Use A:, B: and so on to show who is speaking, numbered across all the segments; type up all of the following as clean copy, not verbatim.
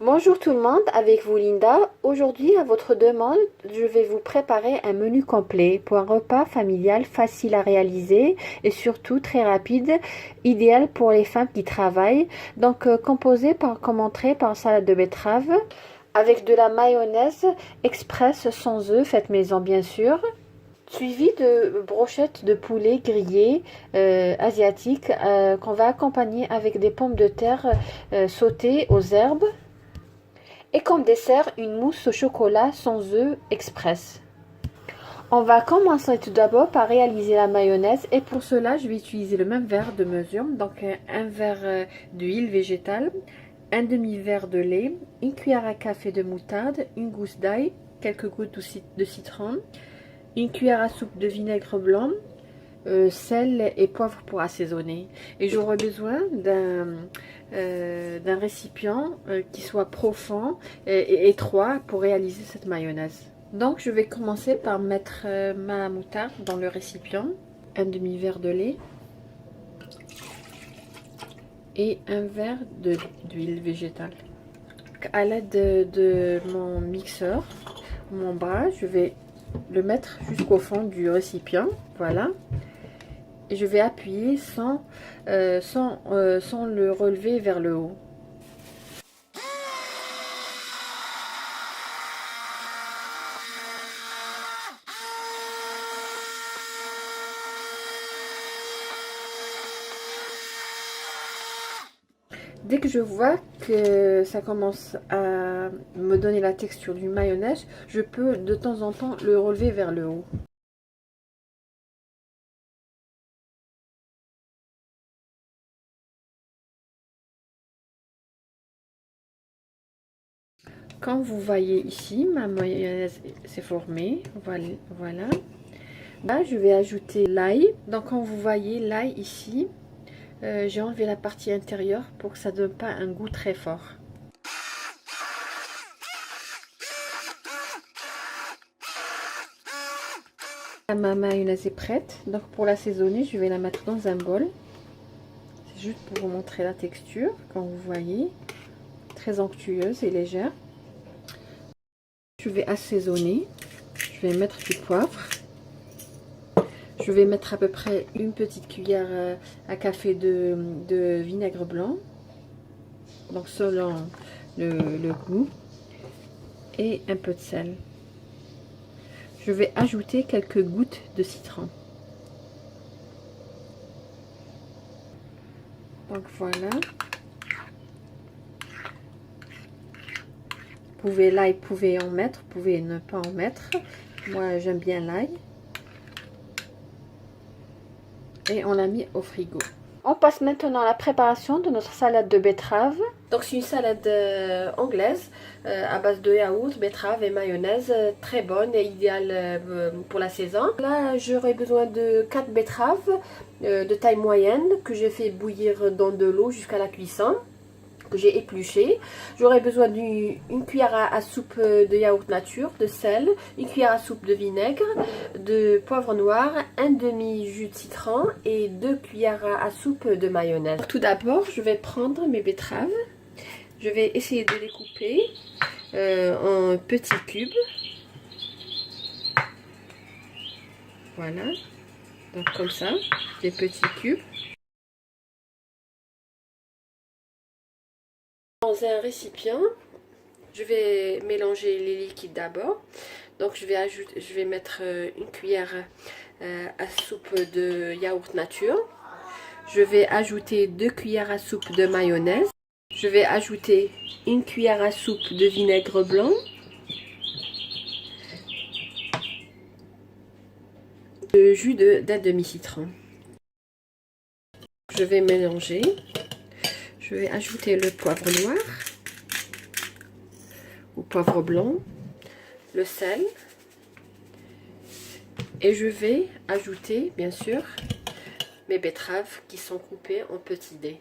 A: Bonjour tout le monde, avec vous Linda. Aujourd'hui, à votre demande, je vais vous préparer un menu complet pour un repas familial facile à réaliser et surtout très rapide, idéal pour les femmes qui travaillent. Donc, composé comme entrée par salade de betterave avec de la mayonnaise express sans œufs, faite maison bien sûr. Suivi de brochettes de poulet grillées asiatiques qu'on va accompagner avec des pommes de terre sautées aux herbes. Et comme dessert, une mousse au chocolat sans œufs express. On va commencer tout d'abord par réaliser la mayonnaise et pour cela, je vais utiliser le même verre de mesure. Donc un verre d'huile végétale, un demi-verre de lait, une cuillère à café de moutarde, une gousse d'ail, quelques gouttes de citron, une cuillère à soupe de vinaigre blanc, sel et poivre pour assaisonner. Et j'aurai besoin d'un récipient qui soit profond et étroit pour réaliser cette mayonnaise. Donc je vais commencer par mettre ma moutarde dans le récipient, un demi-verre de lait et un verre d'huile végétale. À l'aide de mon mixeur, mon bras, je vais le mettre jusqu'au fond du récipient, voilà. Et je vais appuyer sans le relever vers le haut. Dès que je vois que ça commence à me donner la texture du mayonnaise, je peux de temps en temps le relever vers le haut. Quand vous voyez ici, ma mayonnaise s'est formée, voilà. Là, je vais ajouter l'ail. Donc, quand vous voyez l'ail ici, j'ai enlevé la partie intérieure pour que ça ne donne pas un goût très fort. Ma mayonnaise est prête. Donc, pour l'assaisonner, je vais la mettre dans un bol. C'est juste pour vous montrer la texture, quand vous voyez, très onctueuse et légère. Je vais assaisonner. Je vais mettre du poivre. Je vais mettre à peu près une petite cuillère à café de vinaigre blanc. Donc selon le goût. Et un peu de sel. Je vais ajouter quelques gouttes de citron. Donc voilà. L'ail, vous pouvez en mettre, vous pouvez ne pas en mettre. Moi, j'aime bien l'ail. Et on l'a mis au frigo. On passe maintenant à la préparation de notre salade de betterave. Donc c'est une salade anglaise à base de yaourt, betterave et mayonnaise, très bonne et idéale pour la saison. Là j'aurai besoin de 4 betteraves de taille moyenne que j'ai fait bouillir dans de l'eau jusqu'à la cuisson, que j'ai épluché. J'aurai besoin d'une cuillère à soupe de yaourt nature, de sel, une cuillère à soupe de vinaigre, de poivre noir, un demi-jus de citron et 2 cuillères à soupe de mayonnaise. Tout d'abord, je vais prendre mes betteraves. Je vais essayer de les couper en petits cubes. Voilà. Donc comme ça, des petits cubes. Dans un récipient, je vais mélanger les liquides d'abord. Donc je vais mettre une cuillère à soupe de yaourt nature. Je vais ajouter 2 cuillères à soupe de mayonnaise. Je vais ajouter une cuillère à soupe de vinaigre blanc. Le jus d'un demi-citron. Je vais mélanger. Je vais ajouter le poivre noir ou poivre blanc, le sel. Et je vais ajouter, bien sûr, mes betteraves qui sont coupées en petits dés.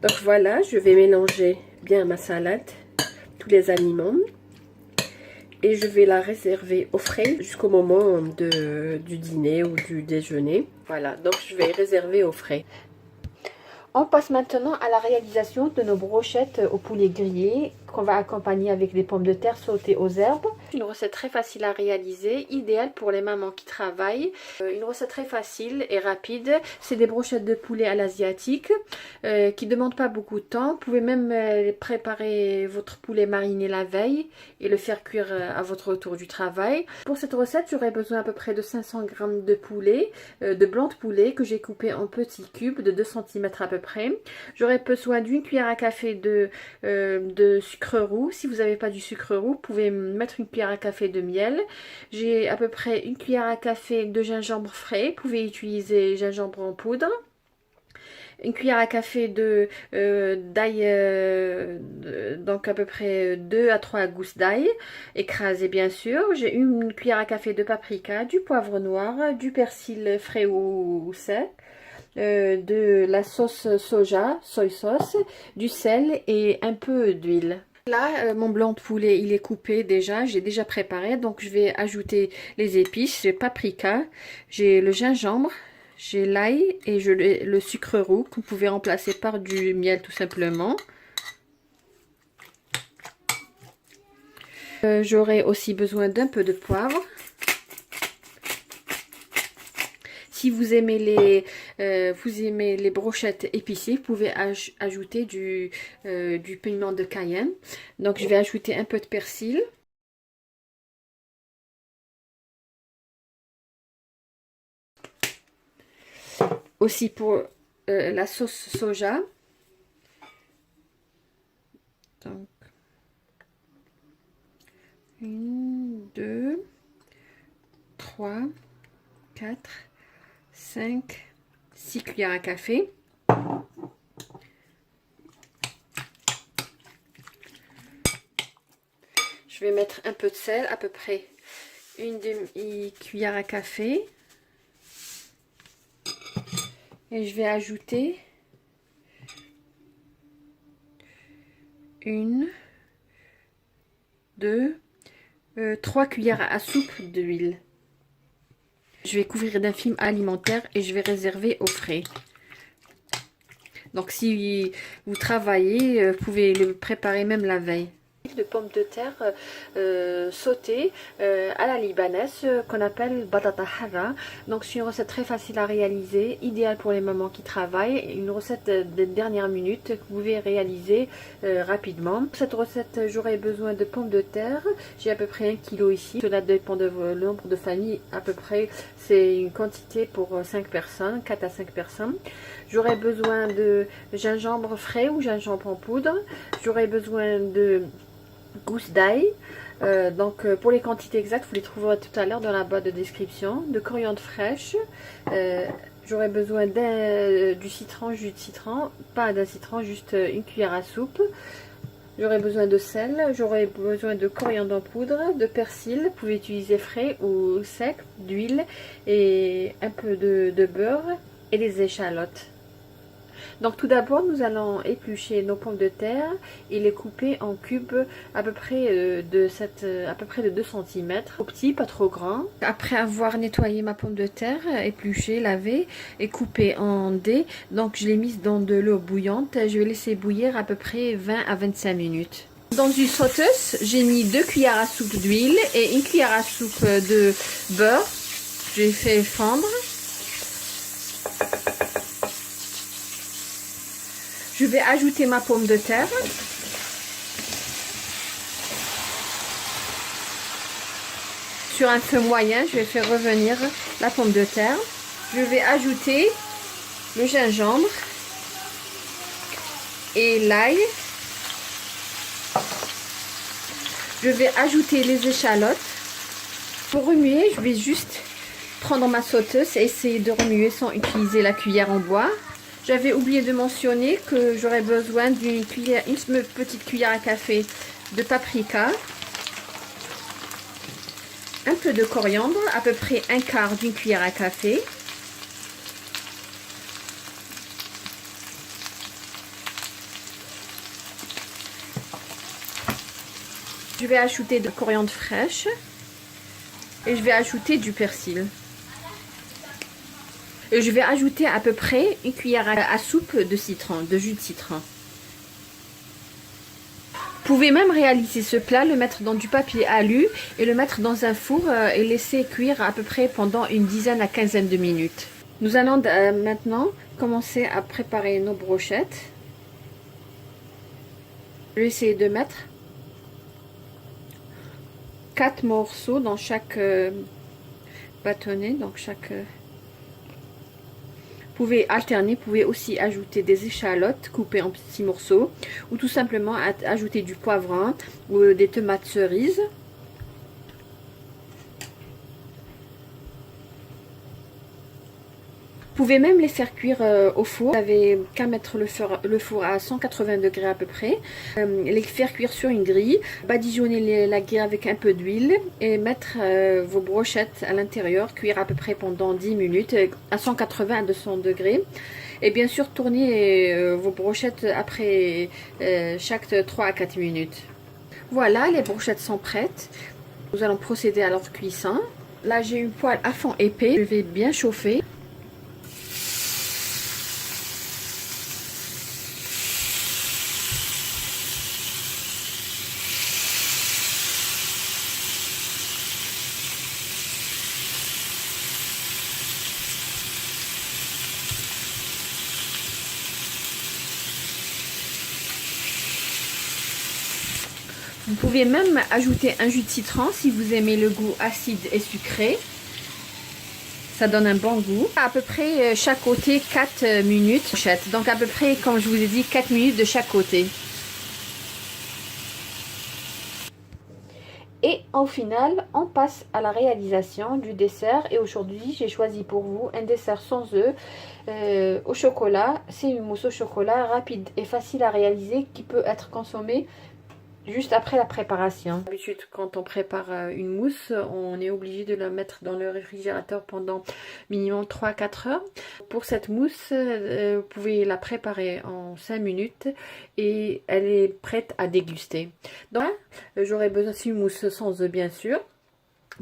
A: Donc voilà, je vais mélanger bien ma salade, tous les aliments.
B: et je vais la réserver au frais jusqu'au moment du dîner ou du déjeuner. Voilà, donc je vais réserver au frais.
A: On passe maintenant à la réalisation de nos brochettes au poulet grillé qu'on va accompagner avec des pommes de terre sautées aux herbes. Une recette très facile à réaliser, idéale pour les mamans qui travaillent. Une recette très facile et rapide. C'est des brochettes de poulet à l'asiatique qui ne demandent pas beaucoup de temps. Vous pouvez même préparer votre poulet mariné la veille et le faire cuire à votre retour du travail. Pour cette recette, j'aurai besoin à peu près de 500 g de poulet, de blanc de poulet que j'ai coupé en petits cubes de 2 cm à peu près. J'aurai besoin d'une cuillère à café de sucre roux. Si vous n'avez pas du sucre roux, vous pouvez mettre une cuillère à café de miel. J'ai à peu près une cuillère à café de gingembre frais. Vous pouvez utiliser gingembre en poudre. Une cuillère à café d'ail, donc à peu près 2 à 3 gousses d'ail, écrasées bien sûr. J'ai une cuillère à café de paprika, du poivre noir, du persil frais ou sec. De la sauce soja, soy sauce, du sel et un peu d'huile. Là, mon blanc de poulet, il est coupé déjà, j'ai déjà préparé, donc je vais ajouter les épices. J'ai paprika, j'ai le gingembre, j'ai l'ail et le sucre roux que vous pouvez remplacer par du miel tout simplement. J'aurai aussi besoin d'un peu de poivre. Si vous aimez les brochettes épicées, vous pouvez ajouter du piment de Cayenne. Donc je vais ajouter un peu de persil. Aussi pour la sauce soja. Donc 1, 2, 3, 4, 5, 6 cuillères à café. Je vais mettre un peu de sel, à peu près une demi-cuillère à café. Et je vais ajouter 1, 2, 3 cuillères à soupe d'huile. Je vais couvrir d'un film alimentaire et je vais réserver au frais. Donc si vous travaillez, vous pouvez le préparer même la veille. De pommes de terre sautées à la libanaise qu'on appelle batata hara. Donc c'est une recette très facile à réaliser, idéale pour les mamans qui travaillent, une recette de dernière minute que vous pouvez réaliser rapidement. Pour cette recette, j'aurai besoin de pommes de terre. J'ai à peu près 1 kg ici. Cela dépend de le nombre de familles. À peu près, c'est une quantité pour 5 personnes, 4 à 5 personnes. J'aurai besoin de gingembre frais ou gingembre en poudre. J'aurai besoin de gousses d'ail. Pour les quantités exactes, vous les trouverez tout à l'heure dans la boîte de description. De coriandre fraîche. J'aurai besoin du citron, jus de citron. Pas d'un citron, juste une cuillère à soupe. J'aurai besoin de sel. J'aurai besoin de coriandre en poudre, de persil. Vous pouvez utiliser frais ou sec, d'huile et un peu de beurre et des échalotes. Donc tout d'abord, nous allons éplucher nos pommes de terre et les couper en cubes à peu près de 2 cm. Au petit, pas trop grand. Après avoir nettoyé ma pomme de terre, épluchée, lavée et coupée en dés, donc je l'ai mise dans de l'eau bouillante. Je vais laisser bouillir à peu près 20 à 25 minutes. Dans une sauteuse, j'ai mis 2 cuillères à soupe d'huile et 1 cuillère à soupe de beurre. J'ai fait fondre. Je vais ajouter ma pomme de terre. Sur un feu moyen, je vais faire revenir la pomme de terre. Je vais ajouter le gingembre et l'ail. Je vais ajouter les échalotes. Pour remuer, je vais juste prendre ma sauteuse et essayer de remuer sans utiliser la cuillère en bois. J'avais oublié de mentionner que j'aurais besoin d'une petite cuillère à café de paprika, un peu de coriandre, à peu près un quart d'une cuillère à café. Je vais ajouter de coriandre fraîche et je vais ajouter du persil. Et je vais ajouter à peu près une cuillère à soupe de citron, de jus de citron. Vous pouvez même réaliser ce plat, le mettre dans du papier alu et le mettre dans un four et laisser cuire à peu près pendant une dizaine à quinzaine de minutes. Nous allons maintenant commencer à préparer nos brochettes. Je vais essayer de mettre 4 morceaux dans chaque bâtonnet, donc chaque... Vous pouvez alterner, vous pouvez aussi ajouter des échalotes coupées en petits morceaux ou tout simplement ajouter du poivron ou des tomates cerises. Vous pouvez même les faire cuire au four. Vous n'avez qu'à mettre le four à 180 degrés à peu près. Les faire cuire sur une grille. Badigeonner la grille avec un peu d'huile et mettre vos brochettes à l'intérieur. Cuire à peu près pendant 10 minutes à 180 à 200 degrés. Et bien sûr tourner vos brochettes après chaque 3 à 4 minutes. Voilà, les brochettes sont prêtes. Nous allons procéder à leur cuisson. Là j'ai une poêle à fond épais. Je vais bien chauffer. Vous pouvez même ajouter un jus de citron si vous aimez le goût acide et sucré. Ça donne un bon goût. À peu près chaque côté 4 minutes. Donc à peu près, comme je vous ai dit, 4 minutes de chaque côté. Et au final, on passe à la réalisation du dessert. Et aujourd'hui, j'ai choisi pour vous un dessert sans œufs au chocolat. C'est une mousse au chocolat rapide et facile à réaliser qui peut être consommée juste après la préparation. D'habitude, quand on prépare une mousse, on est obligé de la mettre dans le réfrigérateur pendant minimum 3-4 heures. Pour cette mousse, vous pouvez la préparer en 5 minutes et elle est prête à déguster. Donc, j'aurai besoin d'une mousse sans œufs, bien sûr.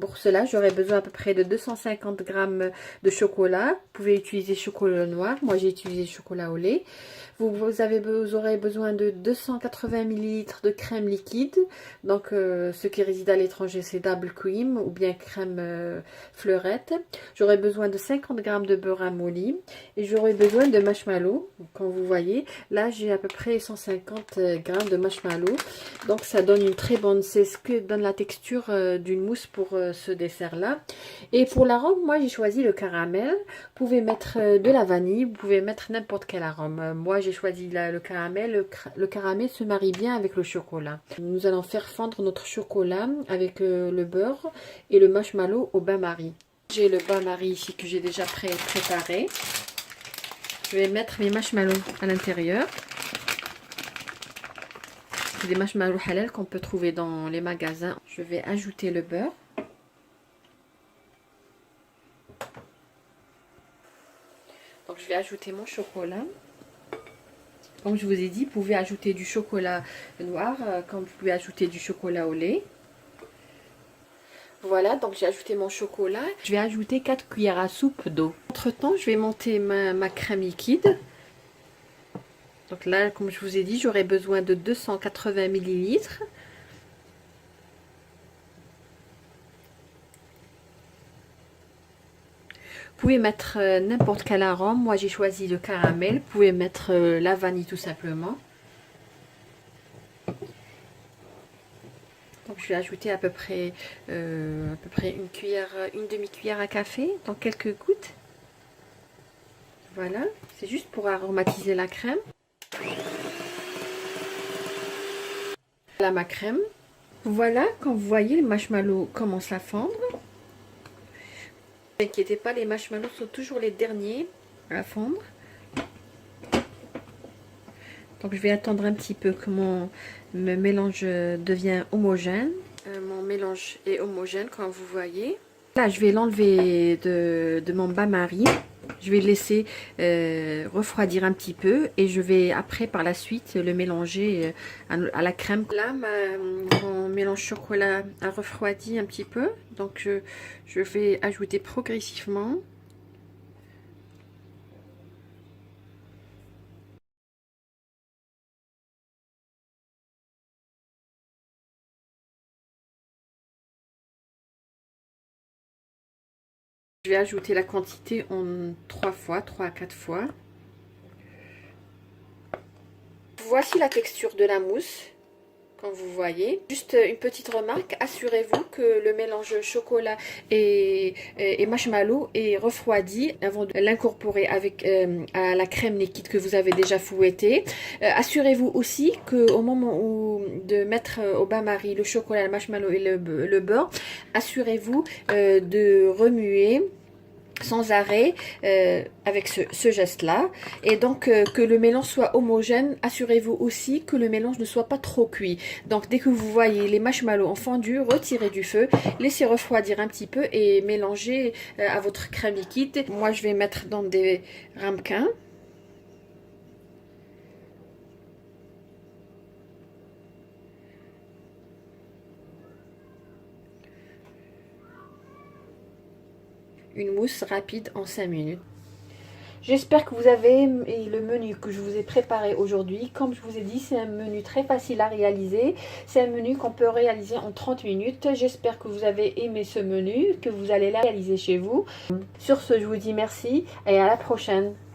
A: Pour cela, j'aurai besoin à peu près de 250 g de chocolat. Vous pouvez utiliser chocolat noir. Moi, j'ai utilisé chocolat au lait. Vous aurez besoin de 280 ml de crème liquide. Donc, ceux qui résident à l'étranger, c'est double cream ou bien crème fleurette. J'aurai besoin de 50 g de beurre amolli. Et j'aurai besoin de marshmallow. Comme vous voyez, là, j'ai à peu près 150 g de marshmallow. Donc, ça donne une très bonne... C'est ce que donne la texture d'une mousse pour ce dessert là. Et pour l'arôme, moi j'ai choisi le caramel. Vous pouvez mettre de la vanille, vous pouvez mettre n'importe quel arôme. Moi j'ai choisi le caramel. Le caramel se marie bien avec le chocolat. Nous allons faire fondre notre chocolat avec le beurre et le marshmallow au bain-marie. J'ai le bain-marie ici que j'ai déjà préparé. Je vais mettre mes marshmallows à l'intérieur. C'est des marshmallows halal qu'on peut trouver dans les magasins. Je vais ajouter le beurre. Donc je vais ajouter mon chocolat. Comme je vous ai dit, vous pouvez ajouter du chocolat noir, comme vous pouvez ajouter du chocolat au lait. Voilà, donc j'ai ajouté mon chocolat. Je vais ajouter 4 cuillères à soupe d'eau. Entre temps, je vais monter ma crème liquide. Donc là, comme je vous ai dit, j'aurai besoin de 280 ml. Vous pouvez mettre n'importe quel arôme. Moi, j'ai choisi le caramel. Vous pouvez mettre la vanille tout simplement. Donc, je vais ajouter à peu près une demi-cuillère à café, donc quelques gouttes. Voilà, c'est juste pour aromatiser la crème. Voilà ma crème. Voilà, quand vous voyez, le marshmallow commence à fondre. Ne vous inquiétez pas, les marshmallows sont toujours les derniers à fondre. Donc je vais attendre un petit peu que mon mélange devient homogène. Mon mélange est homogène comme vous voyez. Là je vais l'enlever de mon bain-marie. Je vais le laisser refroidir un petit peu et je vais après par la suite le mélanger à la crème. Là, mon mélange chocolat a refroidi un petit peu, donc je vais ajouter progressivement. Je vais ajouter la quantité en 3 à 4 fois. Voici la texture de la mousse, comme vous voyez. Juste une petite remarque, assurez-vous que le mélange chocolat et marshmallow est refroidi avant de l'incorporer avec à la crème liquide que vous avez déjà fouettée. Assurez-vous aussi qu'au moment de mettre au bain-marie le chocolat, le marshmallow et le beurre, assurez-vous de remuer sans arrêt avec ce geste-là. Et donc que le mélange soit homogène, assurez-vous aussi que le mélange ne soit pas trop cuit. Donc dès que vous voyez les marshmallows ont fondu, retirez du feu, laissez refroidir un petit peu et mélangez à votre crème liquide. Moi je vais mettre dans des ramequins. Une mousse rapide en 5 minutes. J'espère que vous avez aimé le menu que je vous ai préparé aujourd'hui. Comme je vous ai dit, c'est un menu très facile à réaliser. C'est un menu qu'on peut réaliser en 30 minutes. J'espère que vous avez aimé ce menu, que vous allez le réaliser chez vous. Sur ce, je vous dis merci et à la prochaine.